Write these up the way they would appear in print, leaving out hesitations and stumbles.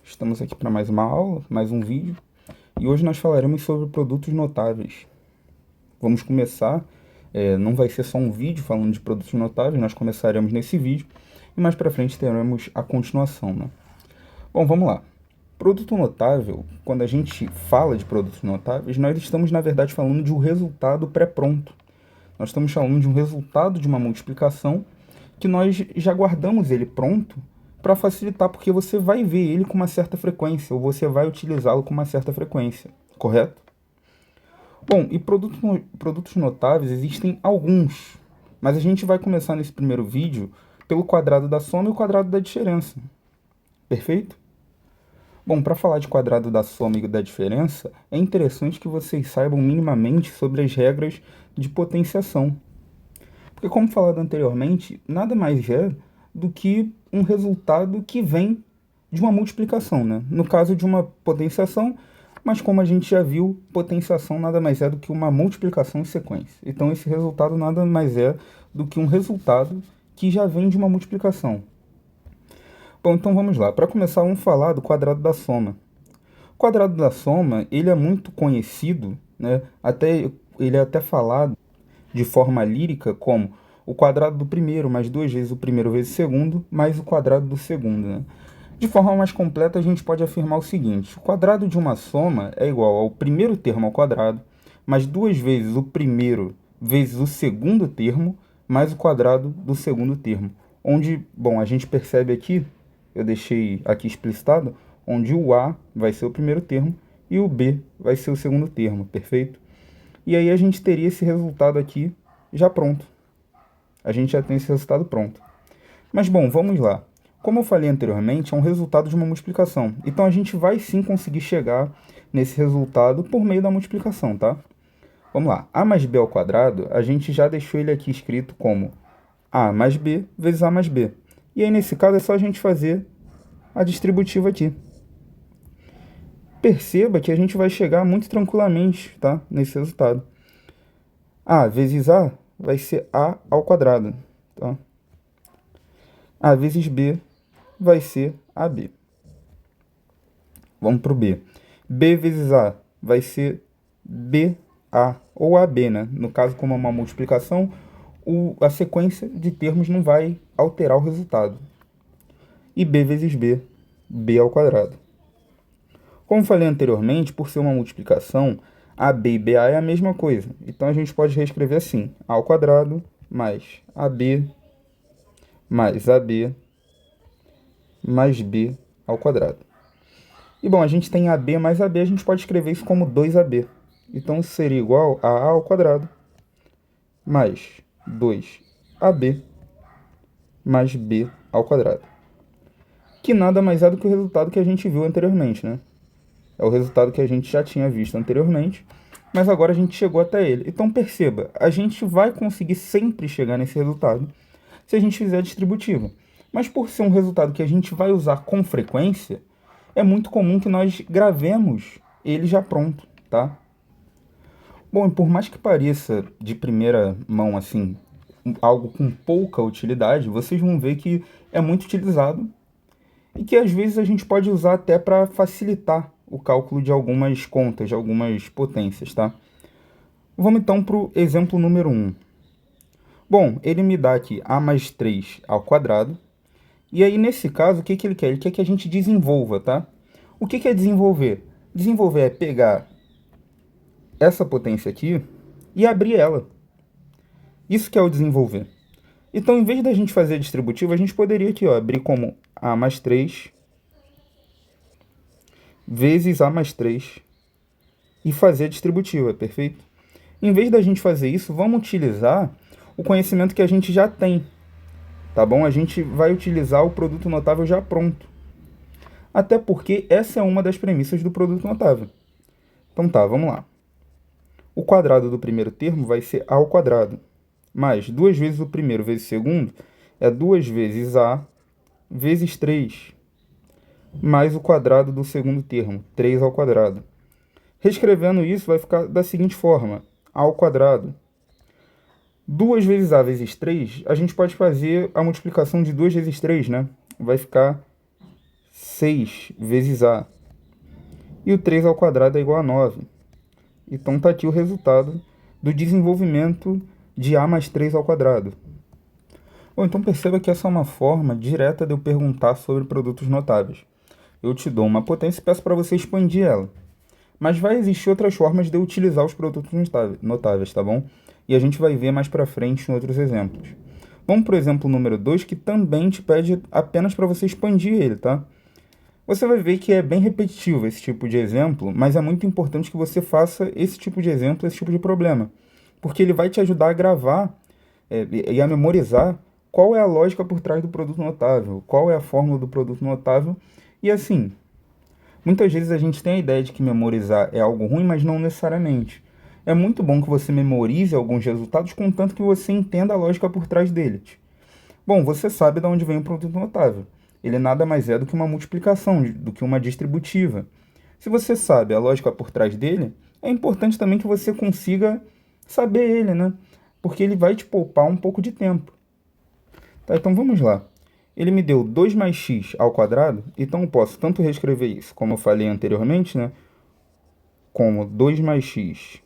Estamos aqui para mais uma aula, mais um vídeo, e hoje nós falaremos sobre produtos notáveis. Vamos começar, não vai ser só um vídeo falando de produtos notáveis, nós começaremos nesse vídeo, e mais para frente teremos a continuação, né? Bom, vamos lá. Produto notável, quando a gente fala de produtos notáveis, nós estamos, na verdade, falando de um resultado pré-pronto. Nós estamos falando de um resultado de uma multiplicação que nós já guardamos ele pronto para facilitar, porque você vai ver ele com uma certa frequência, ou você vai utilizá-lo com uma certa frequência, correto? Bom, e produtos notáveis existem alguns, mas a gente vai começar nesse primeiro vídeo pelo quadrado da soma e o quadrado da diferença, perfeito? Bom, para falar de quadrado da soma e da diferença, é interessante que vocês saibam minimamente sobre as regras de potenciação. Porque, como falado anteriormente, nada mais é do que um resultado que vem de uma multiplicação, né? No caso de uma potenciação, mas como a gente já viu, potenciação nada mais é do que uma multiplicação em sequência. Então, esse resultado nada mais é do que um resultado que já vem de uma multiplicação. Bom, então vamos lá. Para começar, vamos falar do quadrado da soma. O quadrado da soma, ele é muito conhecido, né? Ele é até falado de forma lírica como o quadrado do primeiro mais duas vezes o primeiro vezes o segundo mais o quadrado do segundo, né? De forma mais completa, a gente pode afirmar o seguinte: o quadrado de uma soma é igual ao primeiro termo ao quadrado mais duas vezes o primeiro vezes o segundo termo mais o quadrado do segundo termo. Onde, bom, a gente percebe aqui, eu deixei aqui explicitado, onde o A vai ser o primeiro termo e o B vai ser o segundo termo, perfeito? E aí a gente teria esse resultado aqui já pronto. A gente já tem esse resultado pronto. Mas bom, vamos lá. Como eu falei anteriormente, é um resultado de uma multiplicação. Então a gente vai sim conseguir chegar nesse resultado por meio da multiplicação, tá? Vamos lá. A mais B ao quadrado, a gente já deixou ele aqui escrito como A mais B vezes A mais B. E aí nesse caso é só a gente fazer a distributiva aqui. Perceba que a gente vai chegar muito tranquilamente, tá? Nesse resultado. A vezes A vai ser A ao quadrado, tá? A vezes B vai ser AB. Vamos para o B. B vezes A vai ser BA ou AB, né? No caso, como é uma multiplicação, a sequência de termos não vai alterar o resultado. E B vezes B, B ao quadrado. Como falei anteriormente, por ser uma multiplicação, AB e BA é a mesma coisa. Então a gente pode reescrever assim: A ao quadrado mais AB mais AB mais B ao quadrado. E bom, a gente tem AB mais AB, a gente pode escrever isso como 2AB. Então seria igual a A ao quadrado mais 2AB mais B ao quadrado. Que nada mais é do que o resultado que a gente viu anteriormente, né? É o resultado que a gente já tinha visto anteriormente, mas agora a gente chegou até ele. Então perceba, a gente vai conseguir sempre chegar nesse resultado se a gente fizer a distributiva. Mas por ser um resultado que a gente vai usar com frequência, é muito comum que nós gravemos ele já pronto, tá? Bom, e por mais que pareça de primeira mão assim, algo com pouca utilidade, vocês vão ver que é muito utilizado e que às vezes a gente pode usar até para facilitar o cálculo de algumas contas, de algumas potências, tá? Vamos então para o exemplo número 1. Bom, ele me dá aqui A mais 3 ao quadrado. E aí, nesse caso, o que ele quer? Ele quer que a gente desenvolva, tá? O que é desenvolver? Desenvolver é pegar essa potência aqui e abrir ela. Isso que é o desenvolver. Então, em vez da gente fazer a distributiva, a gente poderia aqui, ó, abrir como A mais 3 vezes A mais 3 e fazer a distributiva, perfeito? Em vez da gente fazer isso, vamos utilizar o conhecimento que a gente já tem, tá bom? A gente vai utilizar o produto notável já pronto. Até porque essa é uma das premissas do produto notável. Então tá, vamos lá. O quadrado do primeiro termo vai ser A ao quadrado, mais 2 vezes o primeiro vezes o segundo é 2 vezes A vezes 3, mais o quadrado do segundo termo, 3 ao quadrado. Reescrevendo isso, vai ficar da seguinte forma: A ao quadrado. 2 vezes A vezes 3, a gente pode fazer a multiplicação de 2 vezes 3, né? Vai ficar 6 vezes A. E o 3 ao quadrado é igual a 9. Então está aqui o resultado do desenvolvimento de A mais 3 ao quadrado. Bom, então perceba que essa é uma forma direta de eu perguntar sobre produtos notáveis. Eu te dou uma potência e peço para você expandir ela. Mas vai existir outras formas de eu utilizar os produtos notáveis, tá bom? E a gente vai ver mais para frente em outros exemplos. Vamos para o exemplo número 2, que também te pede apenas para você expandir ele, tá? Você vai ver que é bem repetitivo esse tipo de exemplo, mas é muito importante que você faça esse tipo de exemplo, esse tipo de problema, porque ele vai te ajudar a gravar e a memorizar qual é a lógica por trás do produto notável, qual é a fórmula do produto notável, e assim, muitas vezes a gente tem a ideia de que memorizar é algo ruim, mas não necessariamente. É muito bom que você memorize alguns resultados, contanto que você entenda a lógica por trás deles. Bom, você sabe de onde vem o produto notável. Ele nada mais é do que uma multiplicação, do que uma distributiva. Se você sabe a lógica por trás dele, é importante também que você consiga saber ele, né? Porque ele vai te poupar um pouco de tempo. Tá, então vamos lá. Ele me deu 2 mais x ao quadrado, então eu posso tanto reescrever isso, como eu falei anteriormente, né? Como 2 mais x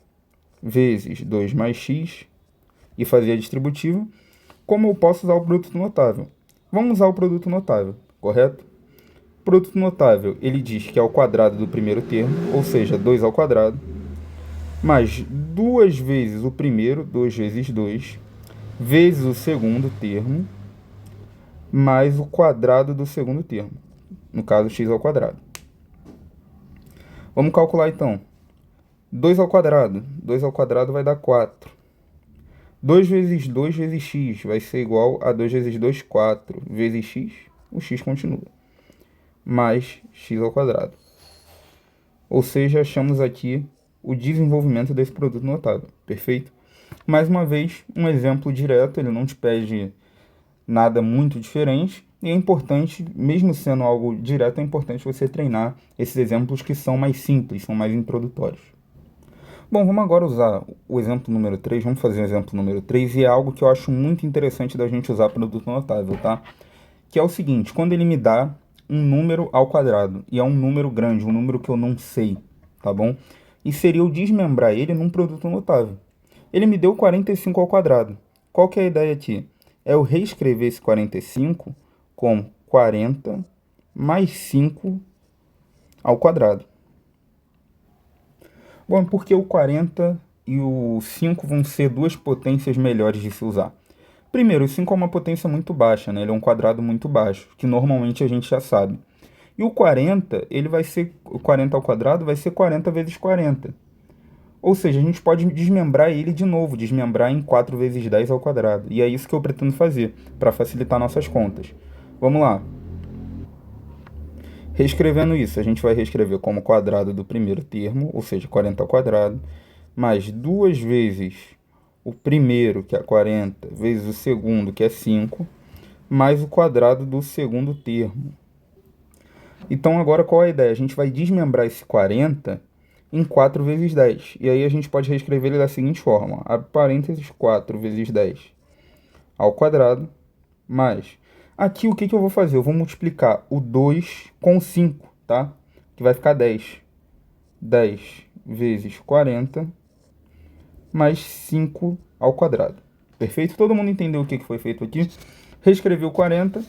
vezes 2 mais x e fazer a distributiva, como eu posso usar o produto notável. Vamos usar o produto notável, correto? O produto notável, ele diz que é o quadrado do primeiro termo, ou seja, 2 ao quadrado, mais 2 vezes o primeiro, 2 vezes 2, vezes o segundo termo, mais o quadrado do segundo termo, no caso x ao quadrado. Vamos calcular então. 2 ao quadrado. 2 ao quadrado vai dar 4. 2 vezes 2 vezes x vai ser igual a 2 vezes 2, 4. Vezes x, o x continua. Mais x ao quadrado. Ou seja, achamos aqui o desenvolvimento desse produto notável. Perfeito? Mais uma vez, um exemplo direto, ele não te pede nada muito diferente. E é importante, mesmo sendo algo direto, é importante você treinar esses exemplos que são mais simples, são mais introdutórios. Bom, vamos agora usar o exemplo número 3, vamos fazer o exemplo número 3, e é algo que eu acho muito interessante da gente usar produto notável, tá? Que é o seguinte, quando ele me dá um número ao quadrado, e é um número grande, um número que eu não sei, tá bom? E seria eu desmembrar ele num produto notável. Ele me deu 45 ao quadrado. Qual que é a ideia aqui? É eu reescrever esse 45 como 40 mais 5 ao quadrado. Bom, porque o 40 e o 5 vão ser duas potências melhores de se usar. Primeiro, o 5 é uma potência muito baixa, né? Ele é um quadrado muito baixo, que normalmente a gente já sabe. E o 40, ele vai ser, o 40 ao quadrado vai ser 40 vezes 40. Ou seja, a gente pode desmembrar ele de novo, desmembrar em 4 vezes 10 ao quadrado. E é isso que eu pretendo fazer, para facilitar nossas contas. Vamos lá. Reescrevendo isso, a gente vai reescrever como quadrado do primeiro termo, ou seja, 40 ao quadrado, mais 2 vezes o primeiro, que é 40, vezes o segundo, que é 5, mais o quadrado do segundo termo. Então, agora qual é a ideia? A gente vai desmembrar esse 40 em 4 vezes 10. E aí a gente pode reescrever ele da seguinte forma. Abre parênteses, 4 vezes 10 ao quadrado, mais... Aqui o que eu vou fazer? Eu vou multiplicar o 2 com 5, tá? Que vai ficar 10. 10 vezes 40 mais 5 ao quadrado. Perfeito? Todo mundo entendeu o que foi feito aqui? Reescrevi o 40,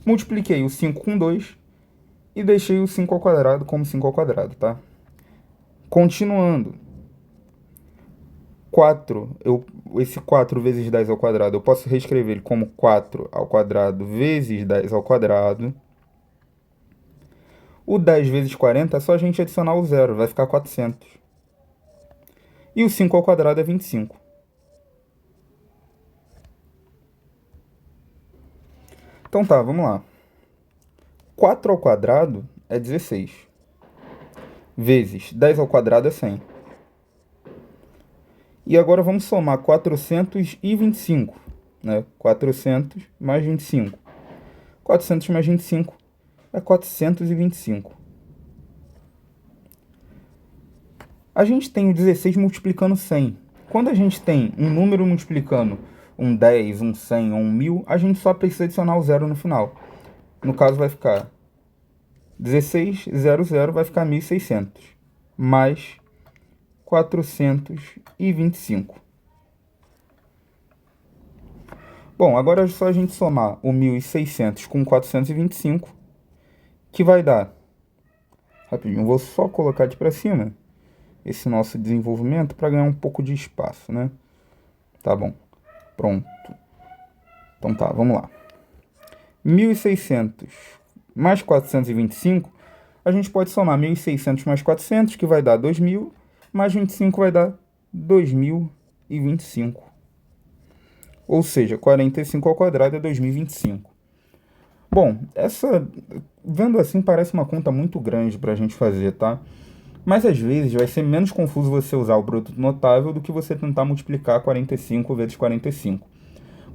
multipliquei o 5 com 2 e deixei o 5 ao quadrado como 5 ao quadrado, tá? Continuando. 4, esse 4 vezes 10 ao quadrado, eu posso reescrever ele como 4 ao quadrado vezes 10 ao quadrado. O 10 vezes 40 é só a gente adicionar o zero, vai ficar 400. E o 5 ao quadrado é 25. Então tá, vamos lá. 4 ao quadrado é 16. Vezes 10 ao quadrado é 100. E agora vamos somar 425, né? 400 mais 25. 400 mais 25 é 425. A gente tem o 16 multiplicando 100. Quando a gente tem um número multiplicando um 10, um 100 ou um 1000, a gente só precisa adicionar o zero no final. No caso vai ficar 1600 vai ficar 1.600, mais 425. Bom, agora é só a gente somar o 1.600 com 425, que vai dar... Rapidinho, vou só colocar aqui para cima esse nosso desenvolvimento para ganhar um pouco de espaço, né? Tá bom, pronto. Então tá, vamos lá. 1.600 mais 425, a gente pode somar 1.600 mais 400, que vai dar 2.000, mais 25 vai dar 2.025. Ou seja, 45 ao quadrado é 2025. Bom, vendo assim, parece uma conta muito grande para a gente fazer, tá? Mas às vezes vai ser menos confuso você usar o produto notável do que você tentar multiplicar 45 vezes 45.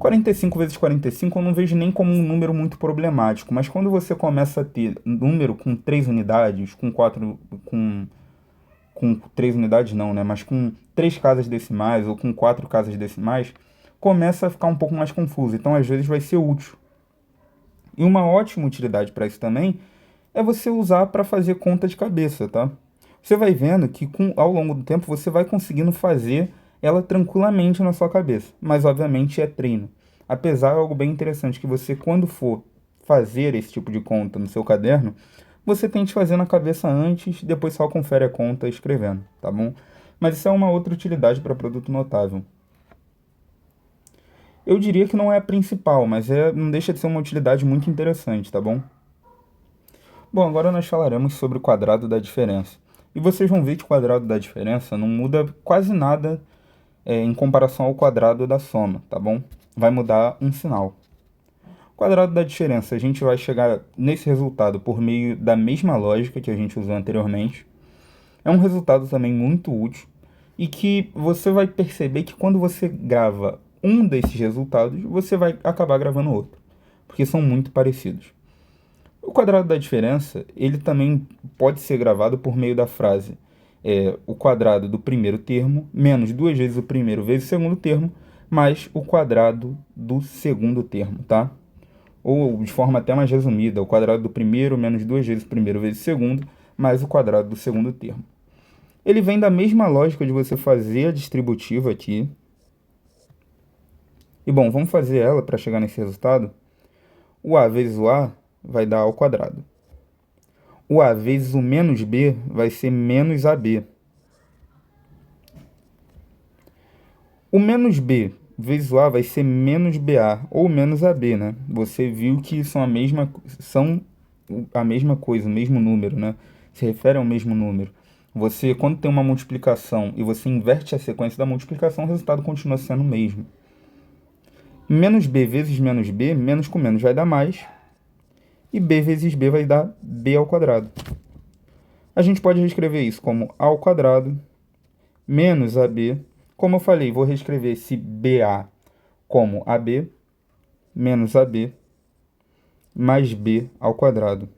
45 vezes 45 eu não vejo nem como um número muito problemático, mas quando você começa a ter número com 3 unidades, com 3 unidades não, né? Mas com 3 casas decimais ou com 4 casas decimais, começa a ficar um pouco mais confuso. Então, às vezes, vai ser útil. E uma ótima utilidade para isso também é você usar para fazer conta de cabeça, tá? Você vai vendo que ao longo do tempo você vai conseguindo fazer ela tranquilamente na sua cabeça. Mas, obviamente, é treino. Apesar de algo bem interessante, que você, quando for fazer esse tipo de conta no seu caderno, você tente fazer na cabeça antes, depois só confere a conta escrevendo, tá bom? Mas isso é uma outra utilidade para produto notável. Eu diria que não é a principal, mas não deixa de ser uma utilidade muito interessante, tá bom? Bom, agora nós falaremos sobre o quadrado da diferença. E vocês vão ver que o quadrado da diferença não muda quase nada em comparação ao quadrado da soma, tá bom? Vai mudar um sinal. O quadrado da diferença, a gente vai chegar nesse resultado por meio da mesma lógica que a gente usou anteriormente. É um resultado também muito útil e que você vai perceber que quando você grava um desses resultados, você vai acabar gravando outro, porque são muito parecidos. O quadrado da diferença, ele também pode ser gravado por meio da frase o quadrado do primeiro termo menos 2 vezes o primeiro vezes o segundo termo, mais o quadrado do segundo termo, tá? Ou de forma até mais resumida, o quadrado do primeiro menos 2 vezes o primeiro vezes o segundo, mais o quadrado do segundo termo. Ele vem da mesma lógica de você fazer a distributiva aqui. E bom, vamos fazer ela para chegar nesse resultado. O a vezes o a vai dar ao quadrado. O a vezes o menos b vai ser menos ab. O menos b vezes o a vai ser menos ba, ou menos ab, né? Você viu que são a mesma coisa, o mesmo número, né? Se refere ao mesmo número. Você, quando tem uma multiplicação e você inverte a sequência da multiplicação, o resultado continua sendo o mesmo. Menos b vezes menos b, menos com menos vai dar mais. E b vezes b vai dar b ao quadrado. A gente pode reescrever isso como a ao quadrado menos ab. Como eu falei, vou reescrever esse ba como ab menos ab mais b ao quadrado.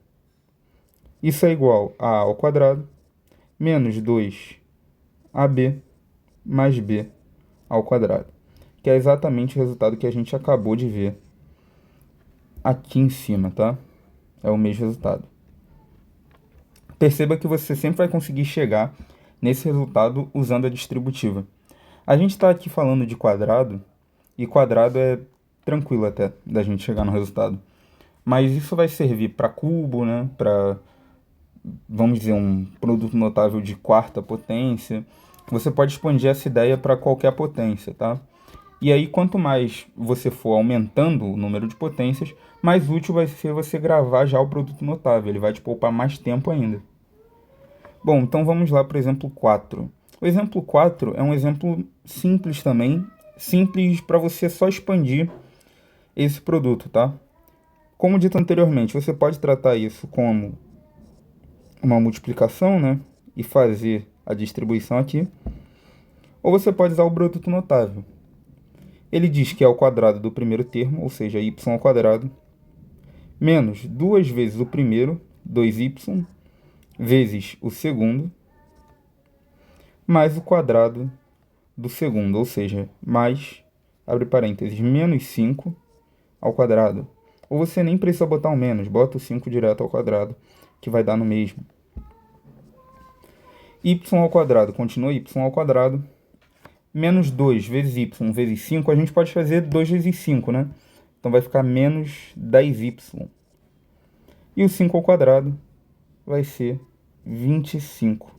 Isso é igual a ao quadrado menos 2ab mais b ao quadrado, que é exatamente o resultado que a gente acabou de ver aqui em cima, tá? É o mesmo resultado. Perceba que você sempre vai conseguir chegar nesse resultado usando a distributiva. A gente está aqui falando de quadrado, e quadrado é tranquilo até da gente chegar no resultado. Mas isso vai servir para cubo, né? Para, vamos dizer, um produto notável de quarta potência. Você pode expandir essa ideia para qualquer potência, tá? E aí, quanto mais você for aumentando o número de potências, mais útil vai ser você gravar já o produto notável. Ele vai te poupar mais tempo ainda. Bom, então vamos lá para o exemplo 4. O exemplo 4 é um exemplo simples também. Simples para você só expandir esse produto, tá? Como dito anteriormente, você pode tratar isso como uma multiplicação, né? E fazer a distribuição aqui. Ou você pode usar o produto notável. Ele diz que é o quadrado do primeiro termo, ou seja, y ao quadrado, menos 2 vezes o primeiro, 2y, vezes o segundo, mais o quadrado do segundo, ou seja, mais, abre parênteses, menos 5 ao quadrado. Ou você nem precisa botar o menos, bota o 5 direto ao quadrado, que vai dar no mesmo. Y ao quadrado continua y ao quadrado. Menos 2 vezes y vezes 5, a gente pode fazer 2 vezes 5, né? Então vai ficar menos 10y. E o 5 ao quadrado vai ser 25.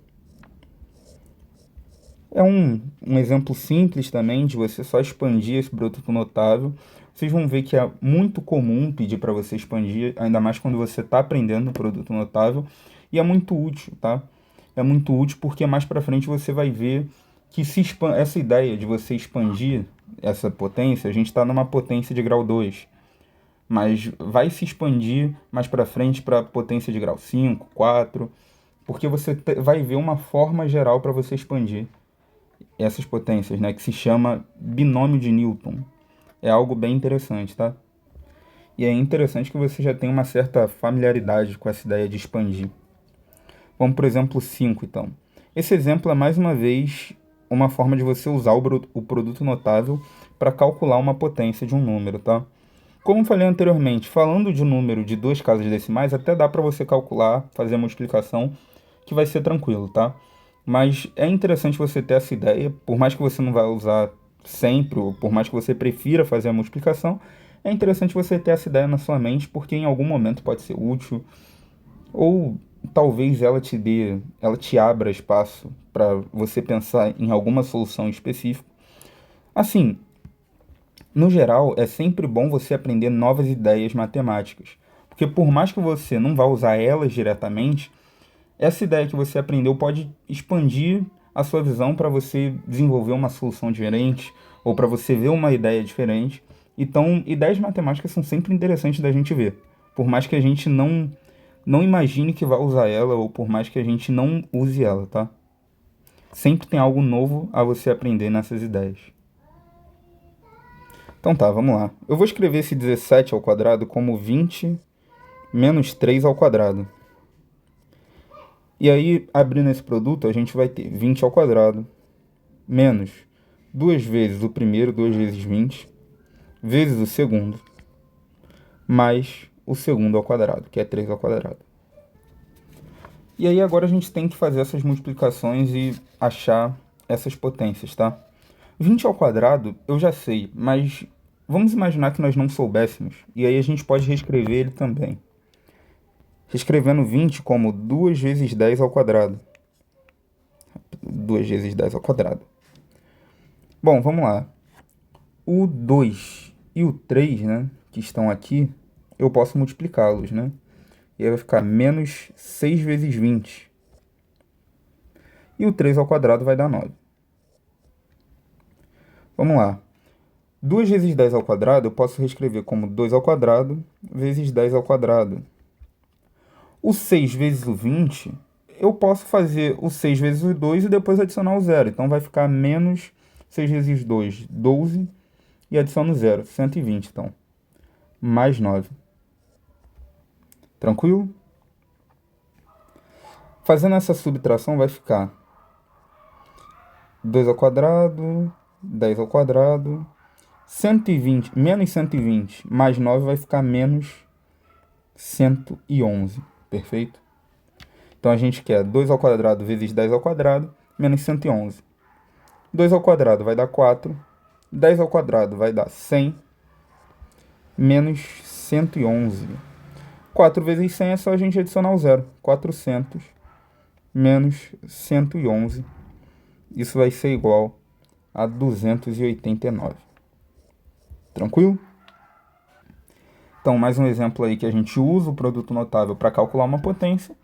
É um exemplo simples também de você só expandir esse produto notável. Vocês vão ver que é muito comum pedir para você expandir, ainda mais quando você está aprendendo o produto notável. E é muito útil, tá? É muito útil porque mais para frente você vai ver que essa ideia de você expandir essa potência, a gente está numa potência de grau 2, mas vai se expandir mais para frente para potência de grau 5, 4, porque você vai ver uma forma geral para você expandir essas potências, né, que se chama binômio de Newton. É algo bem interessante, tá? E é interessante que você já tenha uma certa familiaridade com essa ideia de expandir. Vamos para o exemplo 5, então. Esse exemplo é, mais uma vez, uma forma de você usar o produto notável para calcular uma potência de um número, tá? Como falei anteriormente, falando de um número de 2 casas decimais, até dá para você calcular, fazer a multiplicação, que vai ser tranquilo, tá? Mas é interessante você ter essa ideia, por mais que você não vá usar sempre, ou por mais que você prefira fazer a multiplicação, é interessante você ter essa ideia na sua mente, porque em algum momento pode ser útil, ou talvez ela te abra espaço para você pensar em alguma solução específica. Assim, no geral, é sempre bom você aprender novas ideias matemáticas, porque por mais que você não vá usar elas diretamente, essa ideia que você aprendeu pode expandir a sua visão para você desenvolver uma solução diferente ou para você ver uma ideia diferente. Então, ideias matemáticas são sempre interessantes da gente ver, por mais que a gente não imagine que vai usar ela ou por mais que a gente não use ela, tá? Sempre tem algo novo a você aprender nessas ideias. Então tá, vamos lá. Eu vou escrever esse 17 ao quadrado como 20 menos 3 ao quadrado. E aí, abrindo esse produto, a gente vai ter 20 ao quadrado menos 2 vezes o primeiro, 2 vezes 20, vezes o segundo, mais o segundo ao quadrado, que é 3 ao quadrado. E aí agora a gente tem que fazer essas multiplicações e achar essas potências, tá? 20 ao quadrado eu já sei, mas vamos imaginar que nós não soubéssemos, e aí a gente pode reescrever ele também. Reescrevendo 20 como 2 vezes 10 ao quadrado. 2 vezes 10 ao quadrado. Bom, vamos lá. O 2 e o 3, né, que estão aqui, eu posso multiplicá-los, né? E aí vai ficar menos 6 vezes 20. E o 3 ao quadrado vai dar 9. Vamos lá. 2 vezes 10 ao quadrado eu posso reescrever como 2 ao quadrado vezes 10 ao quadrado. O 6 vezes o 20, eu posso fazer o 6 vezes o 2 e depois adicionar o 0. Então vai ficar menos 6 vezes 2, 12, e adiciono 0, 120, então. Mais 9. Tranquilo? Fazendo essa subtração vai ficar 2 ao quadrado, 10 ao quadrado, 120, menos 120, mais 9 vai ficar menos 111. Perfeito? Então a gente quer 2 ao quadrado vezes 10 ao quadrado, menos 111. 2 ao quadrado vai dar 4. 10 ao quadrado vai dar 100, menos 111. 4 vezes 100 é só a gente adicionar o 0. 400, menos 111. Isso vai ser igual a 289. Tranquilo? Então, mais um exemplo aí que a gente usa o produto notável para calcular uma potência.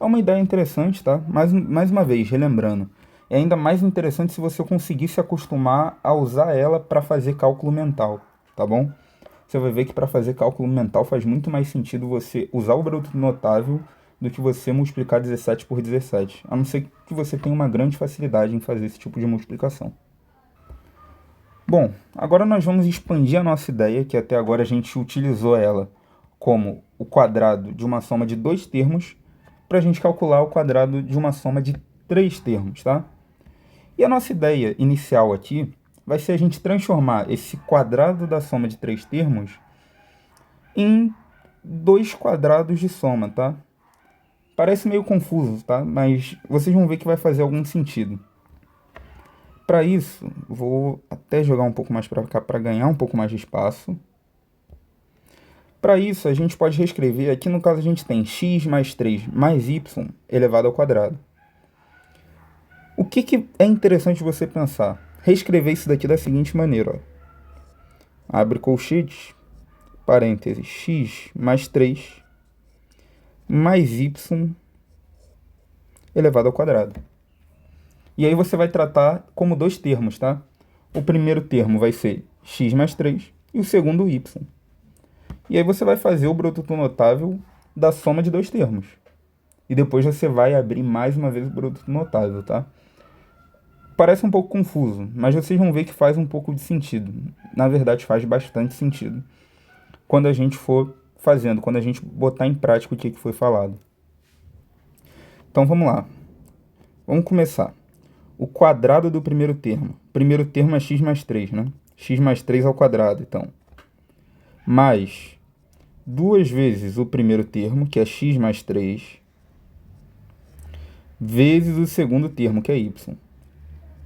É uma ideia interessante, tá? Mais uma vez, relembrando, é ainda mais interessante se você conseguir se acostumar a usar ela para fazer cálculo mental, tá bom? Você vai ver que para fazer cálculo mental faz muito mais sentido você usar o produto notável do que você multiplicar 17 por 17, a não ser que você tenha uma grande facilidade em fazer esse tipo de multiplicação. Bom, agora nós vamos expandir a nossa ideia, que até agora a gente utilizou ela como o quadrado de uma soma de 2 termos, para a gente calcular o quadrado de uma soma de 3 termos, tá? E a nossa ideia inicial aqui vai ser a gente transformar esse quadrado da soma de 3 termos em 2 quadrados de soma, tá? Parece meio confuso, tá? Mas vocês vão ver que vai fazer algum sentido. Para isso, vou até jogar um pouco mais para cá para ganhar um pouco mais de espaço. Para isso, a gente pode reescrever. Aqui no caso a gente tem x mais 3 mais y elevado ao quadrado. O que é interessante você pensar? Reescrever isso daqui da seguinte maneira. Ó. Abre colchetes, parênteses, x mais 3 mais y elevado ao quadrado. E aí você vai tratar como dois termos, tá? O primeiro termo vai ser x mais 3 e o segundo y. E aí você vai fazer o produto notável da soma de dois termos. E depois você vai abrir mais uma vez o produto notável, tá? Parece um pouco confuso, mas vocês vão ver que faz um pouco de sentido. Na verdade, faz bastante sentido. Quando a gente for fazendo, quando a gente botar em prática o que foi falado. Então vamos lá. Vamos começar. O quadrado do primeiro termo. Primeiro termo é x mais 3, né? X mais 3 ao quadrado, então. Mais duas vezes o primeiro termo, que é x mais 3, vezes o segundo termo, que é y.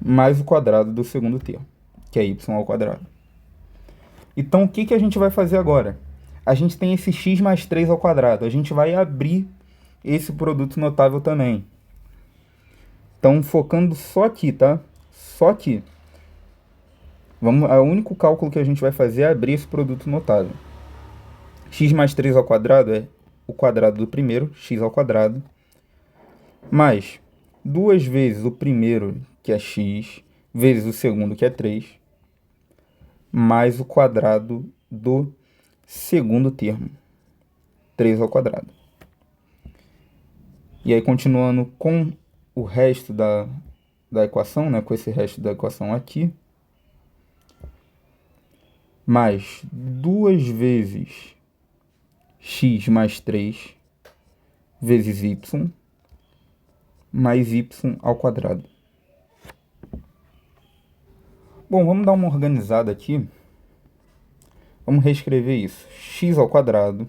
Mais o quadrado do segundo termo, que é y ao quadrado. Então, o que a gente vai fazer agora? A gente tem esse x mais 3 ao quadrado. A gente vai abrir esse produto notável também. Então, focando só aqui, tá? Só aqui. O único cálculo que a gente vai fazer é abrir esse produto notável. X mais 3 ao quadrado é o quadrado do primeiro, x ao quadrado, mais duas vezes o primeiro, que é x, vezes o segundo, que é 3, mais o quadrado do segundo termo, 3 ao quadrado. E aí, continuando com o resto da equação, né, com esse resto da equação aqui, mais duas vezes x mais 3 vezes y, mais y ao quadrado. Bom, vamos dar uma organizada aqui. Vamos reescrever isso. X ao quadrado.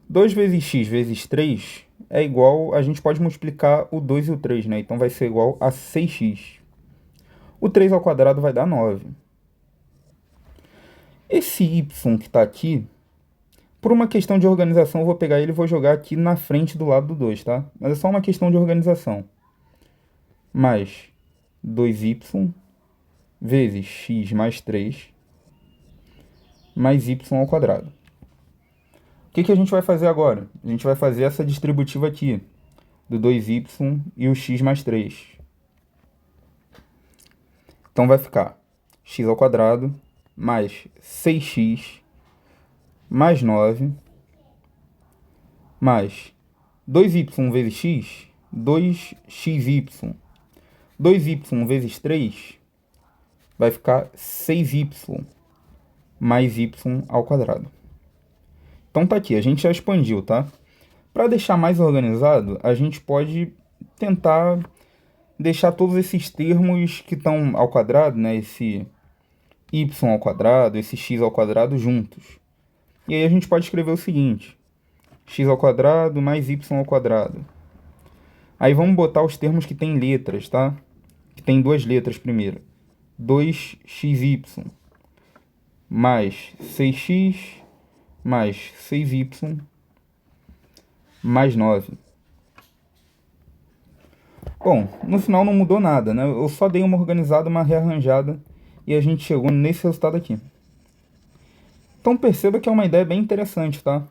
2 vezes x vezes 3 é igual... A gente pode multiplicar o 2 e o 3, né? Então vai ser igual a 6x. O 3 ao quadrado vai dar 9. Esse y que está aqui, por uma questão de organização, eu vou pegar ele e vou jogar aqui na frente do lado do 2, tá? Mas é só uma questão de organização. Mais 2y vezes x mais 3 mais y ao quadrado. O que a gente vai fazer agora? A gente vai fazer essa distributiva aqui, do 2y e o x mais 3. Então vai ficar x ao quadrado mais 6x mais 9 mais 2y vezes x, 2xy. 2y vezes 3 vai ficar 6y mais y ao quadrado. Então tá aqui, a gente já expandiu, tá? Para deixar mais organizado, a gente pode tentar deixar todos esses termos que estão ao quadrado, né? Esse y ao quadrado, esse x ao quadrado juntos. E aí a gente pode escrever o seguinte: x ao quadrado mais y ao quadrado. Aí vamos botar os termos que tem letras, tá? Que tem duas letras primeiro. 2xy mais 6x mais 6y mais 9. Bom, no final não mudou nada, né? Eu só dei uma organizada, uma rearranjada e a gente chegou nesse resultado aqui. Então perceba que é uma ideia bem interessante, tá?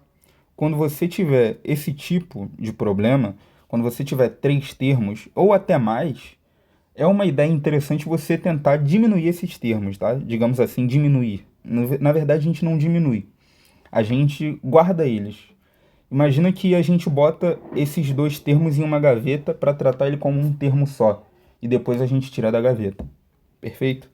Quando você tiver esse tipo de problema, quando você tiver 3 termos ou até mais, é uma ideia interessante você tentar diminuir esses termos, tá? Digamos assim, diminuir. Na verdade, a gente não diminui. A gente guarda eles. Imagina que a gente bota esses dois termos em uma gaveta para tratar ele como um termo só. E depois a gente tira da gaveta. Perfeito?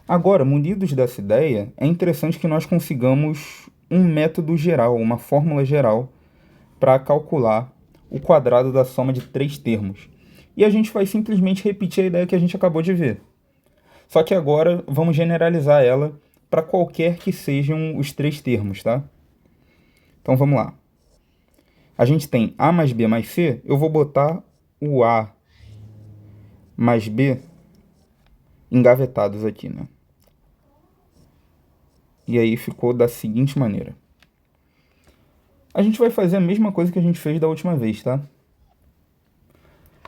Agora, munidos dessa ideia, é interessante que nós consigamos um método geral, uma fórmula geral, para calcular o quadrado da soma de 3 termos. E a gente vai simplesmente repetir a ideia que a gente acabou de ver. Só que agora vamos generalizar ela para qualquer que sejam os 3 termos, tá? Então vamos lá. A gente tem A mais B mais C, eu vou botar o A mais B engavetados aqui, né? E aí ficou da seguinte maneira. A gente vai fazer a mesma coisa que a gente fez da última vez, tá?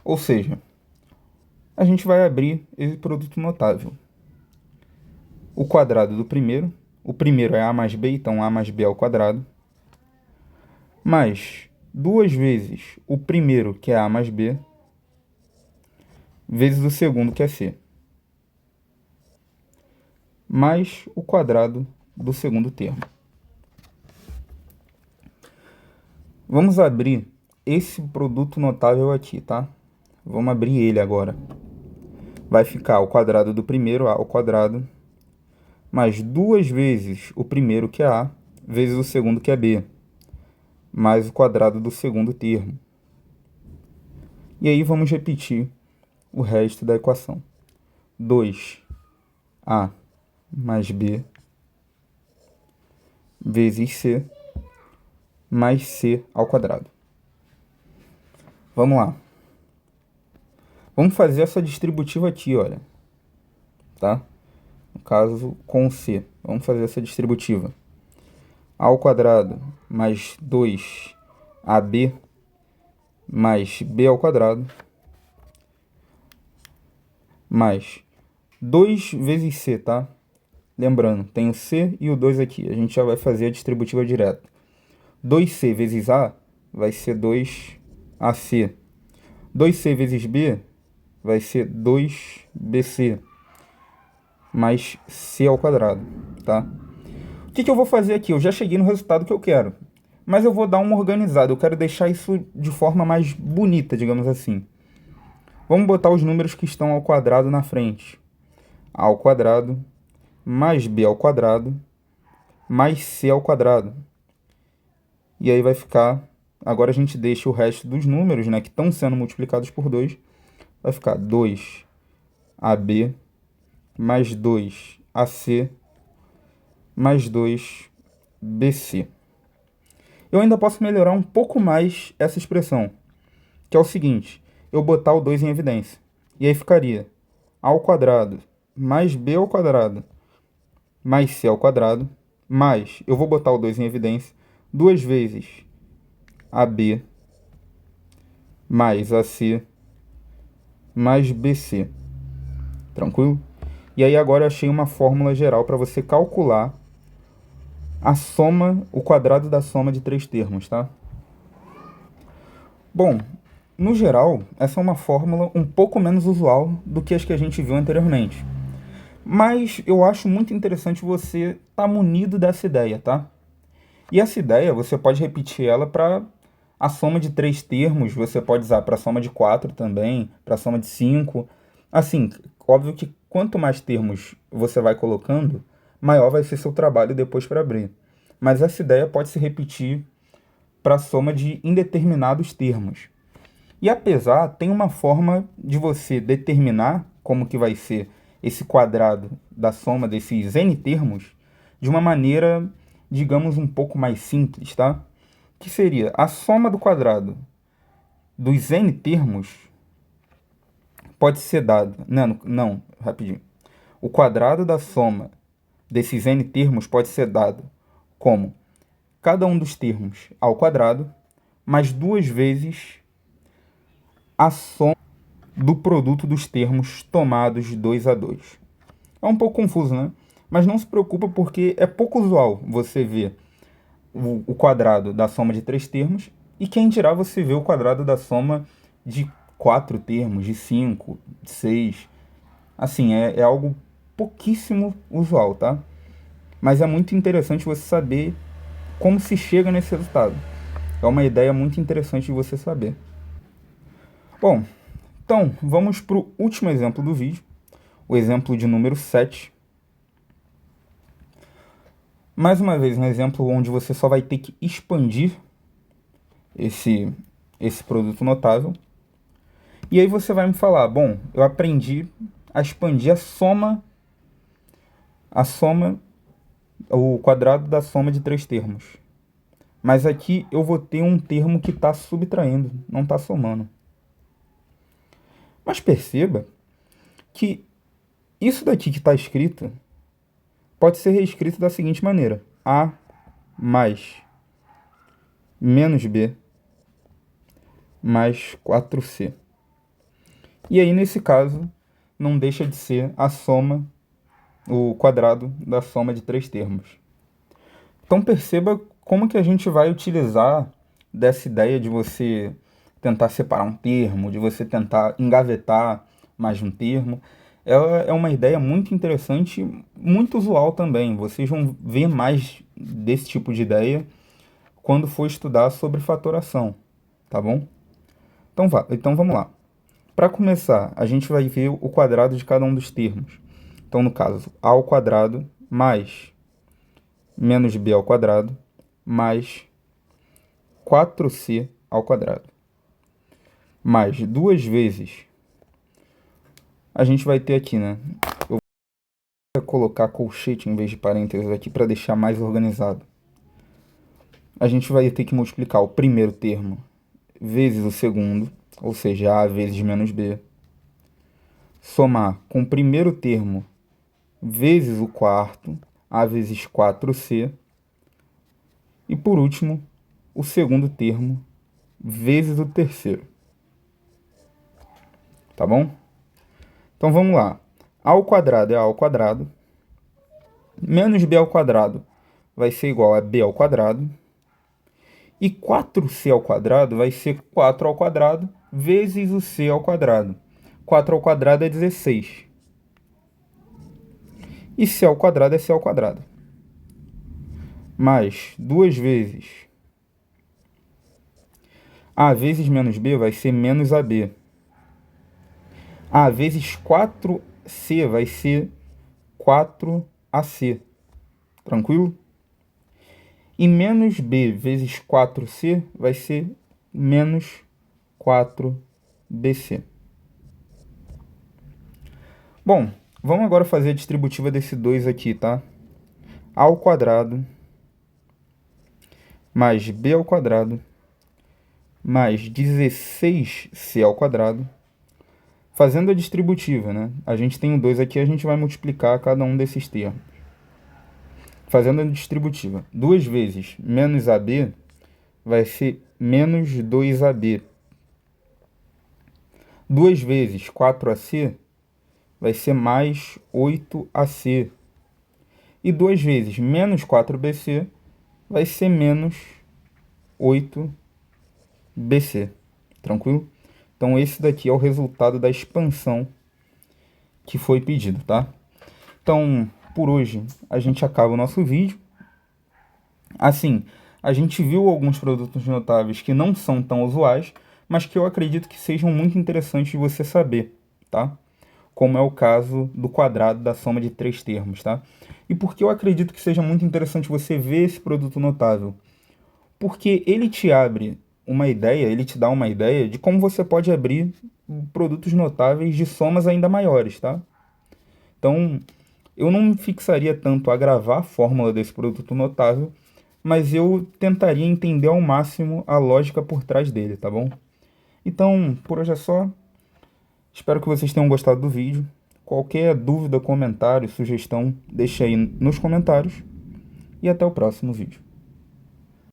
Ou seja, a gente vai abrir esse produto notável. O quadrado do primeiro. O primeiro é A mais B, então A mais B ao quadrado. Mais 2 vezes o primeiro, que é A mais B, vezes o segundo, que é C. Mais o quadrado do segundo termo. Vamos abrir esse produto notável aqui, tá? Vamos abrir ele agora. Vai ficar o quadrado do primeiro, A ao quadrado, mais 2 vezes o primeiro, que é A, vezes o segundo, que é B, mais o quadrado do segundo termo. E aí vamos repetir o resto da equação. 2A mais B vezes C mais C ao quadrado. Vamos lá. Vamos fazer essa distributiva aqui, olha. Tá? No caso, com C. Vamos fazer essa distributiva. A ao quadrado mais 2AB mais B ao quadrado mais 2 vezes C, tá? Lembrando, tem o C e o 2 aqui. A gente já vai fazer a distributiva direta. 2C vezes A vai ser 2AC. 2C vezes B vai ser 2BC mais C ao quadrado, tá? O que eu vou fazer aqui? Eu já cheguei no resultado que eu quero, mas eu vou dar uma organizada. Eu quero deixar isso de forma mais bonita, digamos assim. Vamos botar os números que estão ao quadrado na frente. A ao quadrado mais B ao quadrado mais C ao quadrado. E aí vai ficar... Agora a gente deixa o resto dos números, né, que estão sendo multiplicados por 2. Vai ficar 2AB mais 2AC mais 2BC. Eu ainda posso melhorar um pouco mais essa expressão, que é o seguinte: eu botar o 2 em evidência. E aí ficaria A ao quadrado mais B ao quadrado mais C ao quadrado, mais, eu vou botar o 2 em evidência, 2 vezes AB mais AC mais BC. Tranquilo? E aí agora eu achei uma fórmula geral para você calcular a soma, o quadrado da soma de 3 termos, tá? Bom, no geral, essa é uma fórmula um pouco menos usual do que as que a gente viu anteriormente. Mas eu acho muito interessante você estar munido dessa ideia, tá? E essa ideia, você pode repetir ela para a soma de 3 termos, você pode usar para a soma de 4 também, para a soma de 5. Assim, óbvio que quanto mais termos você vai colocando, maior vai ser seu trabalho depois para abrir. Mas essa ideia pode se repetir para a soma de indeterminados termos. E apesar, tem uma forma de você determinar como que vai ser esse quadrado da soma desses n termos de uma maneira, digamos, um pouco mais simples, tá? Que seria a soma do quadrado dos n termos pode ser dada... Não, rapidinho. O quadrado da soma desses n termos pode ser dado como cada um dos termos ao quadrado mais 2 vezes a soma do produto dos termos tomados de 2 a 2. É um pouco confuso, né? Mas não se preocupa, porque é pouco usual você ver o quadrado da soma de 3 termos, e quem dirá você ver o quadrado da soma de 4 termos, de 5, de 6. Assim, é algo pouquíssimo usual, tá? Mas é muito interessante você saber como se chega nesse resultado. É uma ideia muito interessante de você saber. Bom, então vamos para o último exemplo do vídeo, o exemplo de número 7. Mais uma vez, um exemplo onde você só vai ter que expandir esse produto notável. E aí você vai me falar, bom, eu aprendi a expandir o quadrado da soma de 3 termos. Mas aqui eu vou ter um termo que está subtraindo, não está somando. Mas perceba que isso daqui que está escrito pode ser reescrito da seguinte maneira: A mais menos B mais 4C. E aí, nesse caso, não deixa de ser a soma, o quadrado da soma de três termos. Então perceba como que a gente vai utilizar dessa ideia de você tentar separar um termo, de você tentar engavetar mais um termo. Ela é uma ideia muito interessante, muito usual também. Vocês vão ver mais desse tipo de ideia quando for estudar sobre fatoração, tá bom? Então vamos lá. Para começar, a gente vai ver o quadrado de cada um dos termos. Então, no caso, a ao quadrado mais menos b ao quadrado mais 4c ao quadrado. Mais duas vezes, a gente vai ter aqui, né? Eu vou colocar colchete em vez de parênteses aqui para deixar mais organizado. A gente vai ter que multiplicar o primeiro termo vezes o segundo, ou seja, a vezes menos b. Somar com o primeiro termo vezes o quarto, a vezes 4c. E por último, o segundo termo vezes o terceiro. Tá bom? Então vamos lá. A ao quadrado é a ao quadrado. Menos b ao quadrado vai ser igual a b ao quadrado. E 4c ao quadrado vai ser 4 ao quadrado vezes o c ao quadrado. 4 ao quadrado é 16. E c ao quadrado é c ao quadrado. Mais duas vezes a vezes menos b vai ser menos ab. A vezes 4c vai ser 4ac. Tranquilo? E menos b vezes 4c vai ser menos 4bc. Bom, vamos agora fazer a distributiva desse 2 aqui, tá? A ao quadrado mais b ao quadrado mais 16c ao quadrado. Fazendo a distributiva, né? A gente tem o 2 aqui, a gente vai multiplicar cada um desses termos. Fazendo a distributiva, 2 vezes menos AB vai ser menos 2AB. 2 vezes 4AC vai ser mais 8AC. E 2 vezes menos 4BC vai ser menos 8BC. Tranquilo? Então esse daqui é o resultado da expansão que foi pedido, tá? Então, por hoje, a gente acaba o nosso vídeo. Assim, a gente viu alguns produtos notáveis que não são tão usuais, mas que eu acredito que sejam muito interessantes de você saber, tá? Como é o caso do quadrado da soma de três termos, tá? E por que eu acredito que seja muito interessante você ver esse produto notável? Porque ele te abre uma ideia, ele te dá uma ideia de como você pode abrir produtos notáveis de somas ainda maiores, tá? Então, eu não me fixaria tanto a gravar a fórmula desse produto notável, mas eu tentaria entender ao máximo a lógica por trás dele, tá bom? Então, por hoje é só. Espero que vocês tenham gostado do vídeo. Qualquer dúvida, comentário, sugestão, deixe aí nos comentários. E até o próximo vídeo.